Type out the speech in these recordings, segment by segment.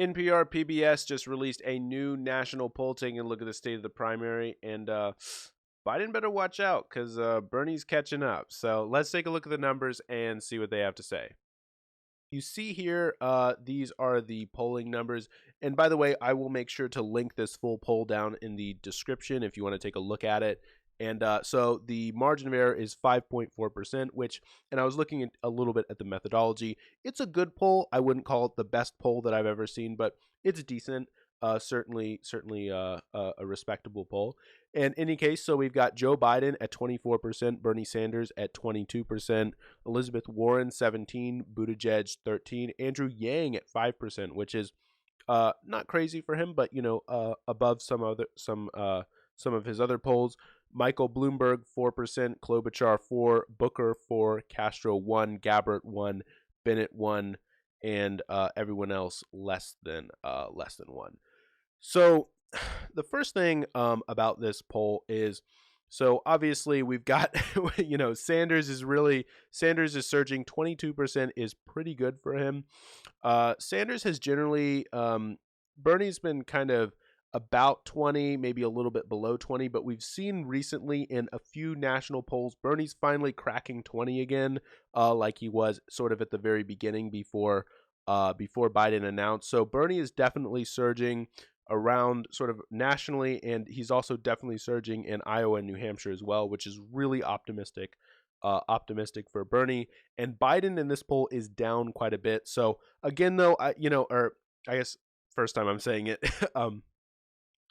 NPR PBS just released a new national poll taking a look at the state of the primary, and Biden better watch out because Bernie's catching up. So let's take a look at the numbers and see what they have to say. You see here, these are the polling numbers. And by the way, I will make sure to link this full poll down in the description if you want to take a look at it. And so the margin of error is 5.4%, which, and I was looking at a little bit at the methodology. It's a good poll. I wouldn't call it the best poll that I've ever seen, but it's decent. Certainly a respectable poll. In any case, so we've got Joe Biden at 24%, Bernie Sanders at 22%, Elizabeth Warren 17, Buttigieg 13, Andrew Yang at 5%, which is not crazy for him, but above some of his other polls. Michael Bloomberg 4%, Klobuchar 4, Booker 4, Castro 1, Gabbard 1, Bennett 1, and everyone else less than 1. So the first thing about this poll is, so obviously we've got Sanders is surging. 22% is pretty good for him. Sanders has generally Bernie's been kind of about 20, maybe a little bit below 20, but we've seen recently in a few national polls Bernie's finally cracking 20 again, like he was sort of at the very beginning before Biden announced. So Bernie is definitely surging around sort of nationally, and he's also definitely surging in Iowa and New Hampshire as well, which is really optimistic for Bernie. And Biden in this poll is down quite a bit. So again, though, I guess first time I'm saying it,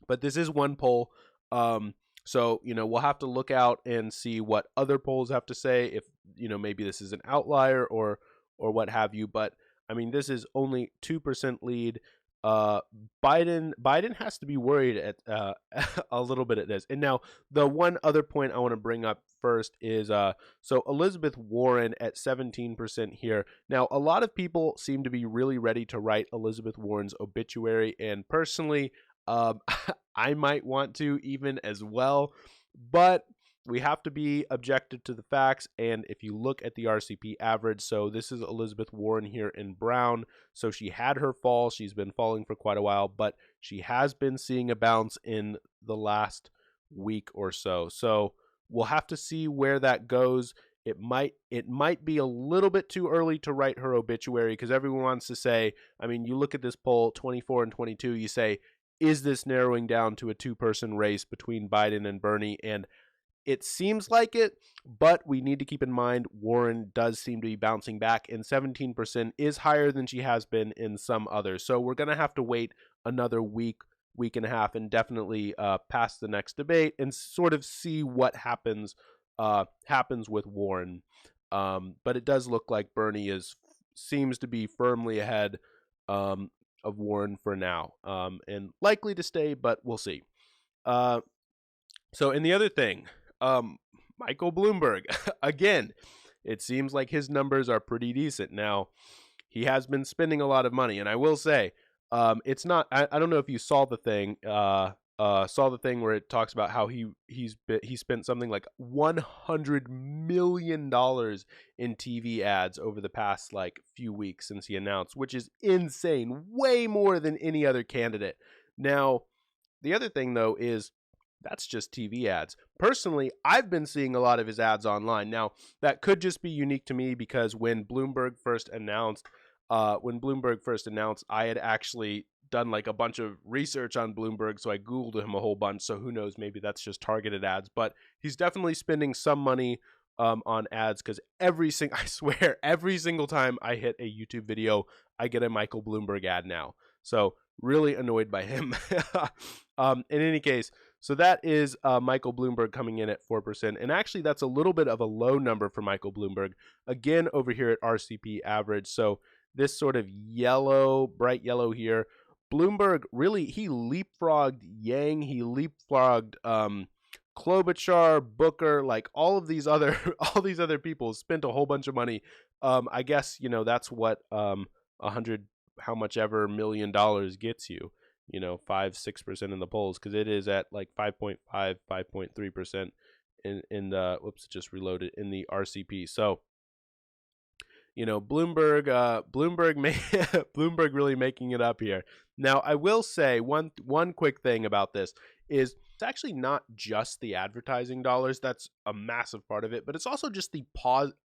but this is one poll. So we'll have to look out and see what other polls have to say, if maybe this is an outlier or what have you. But I mean, this is only 2% lead. Biden has to be worried at a little bit at this. And now the one other point I want to bring up first is so Elizabeth Warren at 17% here. Now a lot of people seem to be really ready to write Elizabeth Warren's obituary, and personally I might want to even as well, but we have to be objective to the facts. And if you look at the RCP average, so this is Elizabeth Warren here in brown. So she had her fall. She's been falling for quite a while, but she has been seeing a bounce in the last week or so. So we'll have to see where that goes. It might be a little bit too early to write her obituary, because everyone wants to say, I mean, you look at this poll, 24 and 22, you say, is this narrowing down to a two-person race between Biden and Bernie? And it seems like it, but we need to keep in mind Warren does seem to be bouncing back, and 17% is higher than she has been in some others. So we're going to have to wait another week and a half, and definitely past the next debate and sort of see what happens with Warren. But it does look like Bernie seems to be firmly ahead of Warren for now, and likely to stay, but we'll see. So, and the other thing, Michael Bloomberg, again, it seems like his numbers are pretty decent. Now, he has been spending a lot of money, and I will say, it's not, I don't know if you saw the thing, where it talks about how he spent something like $100 million in TV ads over the past like few weeks since he announced, which is insane, way more than any other candidate. Now, the other thing though is that's just TV ads. Personally, I've been seeing a lot of his ads online. Now, that could just be unique to me because when Bloomberg first announced, I had actually done like a bunch of research on Bloomberg, so I Googled him a whole bunch. So who knows, maybe that's just targeted ads, but he's definitely spending some money on ads, because I swear, every single time I hit a YouTube video, I get a Michael Bloomberg ad now. So really annoyed by him. In any case, so that is Michael Bloomberg coming in at 4%. And actually, that's a little bit of a low number for Michael Bloomberg. Again, over here at RCP average. So this sort of bright yellow here. Bloomberg really, he leapfrogged Yang. He leapfrogged Klobuchar, Booker, like all these other people spent a whole bunch of money. I guess, that's what 100 how much ever $1 million gets you. 5-6% in the polls, because it is at like 5.3% in the just reloaded in the RCP. So Bloomberg really making it up here. Now, I will say one quick thing about this is it's actually not just the advertising dollars that's a massive part of it, but it's also just the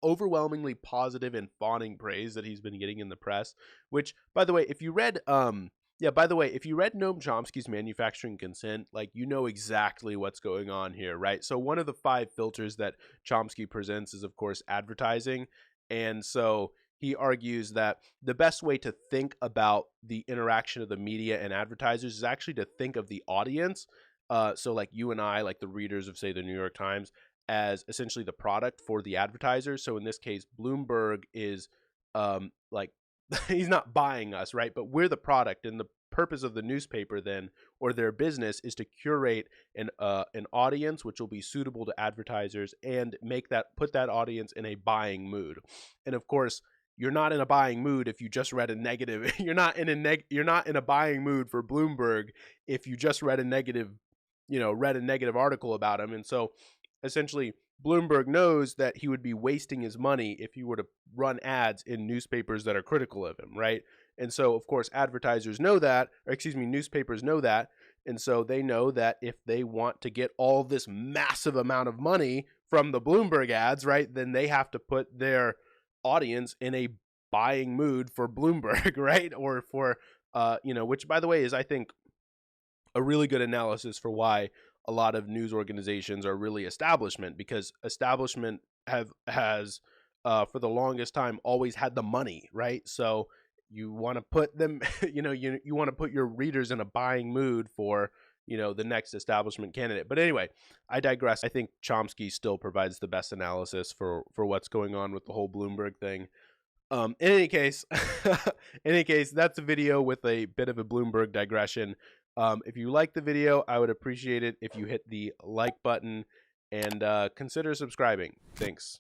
overwhelmingly positive and fawning praise that he's been getting in the press. Which, by the way, if you read if you read Noam Chomsky's Manufacturing Consent, like, you know exactly what's going on here, right? So one of the 5 filters that Chomsky presents is, of course, advertising. And so he argues that the best way to think about the interaction of the media and advertisers is actually to think of the audience. So like you and I, like the readers of, say, the New York Times, as essentially the product for the advertisers. So in this case, Bloomberg is like he's not buying us, right? But we're the product, and the purpose of the newspaper then, or their business, is to curate an audience which will be suitable to advertisers and put that audience in a buying mood. And of course, you're not in a buying mood if you just read a negative. You're not in a buying mood for Bloomberg if you just read a negative article about him. And so essentially, Bloomberg knows that he would be wasting his money if he were to run ads in newspapers that are critical of him, right? And so, of course, newspapers know that. And so they know that if they want to get all this massive amount of money from the Bloomberg ads, right, then they have to put their audience in a buying mood for Bloomberg, right? Or for, which, by the way, is, I think, a really good analysis for why a lot of news organizations are really establishment, because establishment has for the longest time always had the money, right? So you want to put them, you want to put your readers in a buying mood for, the next establishment candidate. But anyway, I digress. I think Chomsky still provides the best analysis for what's going on with the whole Bloomberg thing. In any case, that's a video with a bit of a Bloomberg digression. If you like the video, I would appreciate it if you hit the like button and consider subscribing. Thanks.